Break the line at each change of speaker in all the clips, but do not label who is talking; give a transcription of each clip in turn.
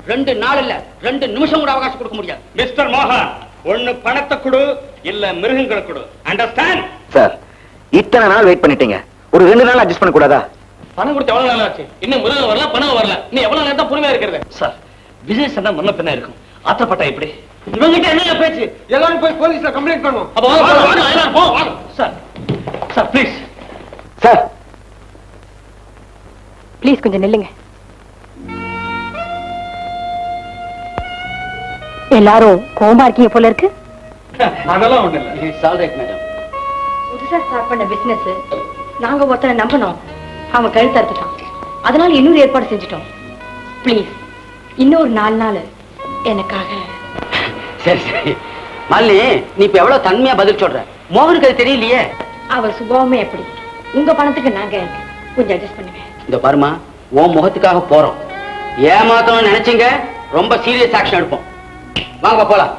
2 நாள் இல்ல 2 நிமிஷம் கூட அவகாசம் கொடுக்க முடியாது.
மிஸ்டர் மோகன், ஒண்ணு பணத்தை கொடு, இல்ல மிருகங்களை கொடு. அண்டர்ஸ்டாண்ட்?
சார், இத்தனை நாள் வெயிட் பண்ணிட்டீங்க, ஒரு 2 நாள் அட்ஜஸ்ட் பண்ண கூடாதா?
பணம் கொடுத்து எவ்வளவு நாள் ஆச்சு? இன்னும் மிருகம் வரல, பணம் வரல. நீ எவ்வளவு நேரம் தான் பொறுமையா இருக்கிறது?
சார், பிசினஸ் என்ன முன்ன பின்ன இருக்கும். ஆத்தப்பட்டா எப்படி?
இவங்கிட்ட என்ன பேச்சு? எல்லாரும் போய் போலீஸ்ல கம்ப்ளைண்ட் பண்ணுவோம்.
அப்ப வாங்க. Sir sir please.
Sir
please கொஞ்சம் நில்லுங்க. எல்லாரும் கோமா இருக்கீங்க போல இருக்கு.
அதெல்லாம் ஒண்ணு இல்ல.
It's all right madam.
புதுசா ஸ்டார்ட் பண்ண பிசினஸ் நாங்க ஒருத்தரை நம்பணும், அவன் கழுத்து அறுத்துட்டான். அதனால இன்னொரு ஏற்பாடு செஞ்சுட்டோம். ப்ளீஸ் இன்னொரு 4 நாள் எனக்காக.
சரி சரி மல்லி, நீ இப்ப எவ்வளவு தன்மையா பதில் சொல்ற? மோகனுக்கு அது தெரியலையே.
அவர் சுபாவமே எப்படி? உங்க பணத்துக்கு நாங்க கொஞ்சம் அட்ஜஸ்ட் பண்ணுங்க.
இந்த பாருமா, உன் முகத்துக்காக போறோம். ஏமாத்தணும்னு நினைச்சீங்க, ரொம்ப சீரியஸ் ஆக்ஷன் எடுப்போம். வாங்க போலாம்.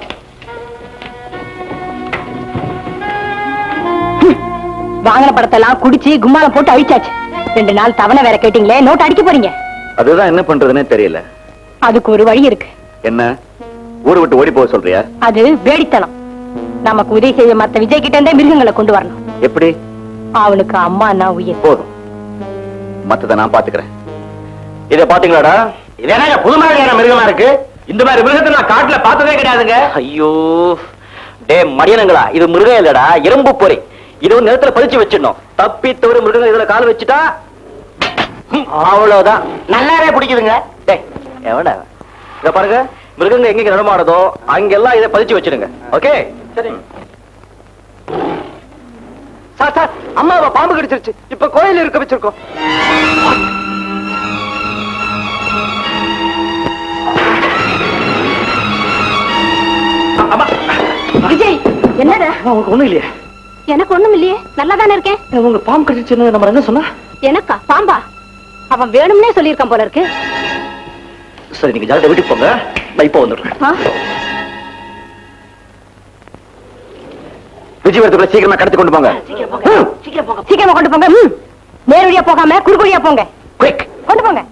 வாங்கின படத்தெல்லாம் குடிச்சு கும்மாலம் போட்டு அழிச்சாச்சு. 2 நாள் தவணை வேற கேட்டீங்களே, நோட் அடிக்க போறீங்க.
அதுதான் என்ன பண்றதுன்னே தெரியல.
அதுக்கு ஒரு வழி இருக்கு.
என்ன, ஊரை விட்டு ஓடி போக சொல்றியா?
அது வேடித்தனம். நமக்கு உதவி செய்ய மத்த விஜய் கிட்ட இருந்தே மிருகங்களை கொண்டு வரணும்.
எப்படி?
அவனுக்கு அம்மா நான் உயிர்.
போதும், மத்தத நான் பாத்துக்கிறேன். இத பாத்தீங்களாடா?
இது என்ன புது மாதிரியான மிருகமா இருக்கு? இந்த மாதிரி மிருகத்தை நான் காட்டுல பார்த்ததே கிடையாதுங்க.
ஐயோ டே மடியனங்களா, இது மிருகம் இல்லடா, எறும்பு பொறி. இது ஒரு நிலத்துல பதிச்சு வச்சிடணும். தப்பி தவிர மிருகங்கள் இதுல கால் வச்சுட்டா அவ்வளவுதான்.
நல்லாவே பிடிக்குதுங்க.
டேய் எவடா, இத பாருங்க, மிருகங்க எங்க நடமாடுதோ அங்கெல்லாம் இதை பதிச்சு வச்சிருங்க. ஓகே?
சரி.
சார் சார், அம்மாவை பாம்பு கடிச்சிருச்சு. இப்ப கோயில் இருக்க வச்சிருக்கோம்.
விஜய் என்னடா?
உங்களுக்கு ஒண்ணும் இல்லையா?
எனக்கு ஒண்ணும் இல்லையே, நல்லா தானே இருக்கேன்.
உங்களுக்கு பாம்பு கடிச்சிருச்சு நம்ம என்ன சொன்னா?
எனக்கா பாம்பா? அவன் வேணும்னே சொல்லியிருக்கான் போல இருக்கு.
சரி, நீங்க ஜாலியா வீட்டுக்கு போங்க, நான் இப்போ வந்துடுறேன். விஜய் வரதுக்குள்ள சீக்கிரமா கடத்தி கொண்டு போங்க.
சீக்கிரமா கொண்டு போங்க. நேரடியா போகாம குறுக்குடியா போங்க.
குயிக்
கொண்டு போங்க.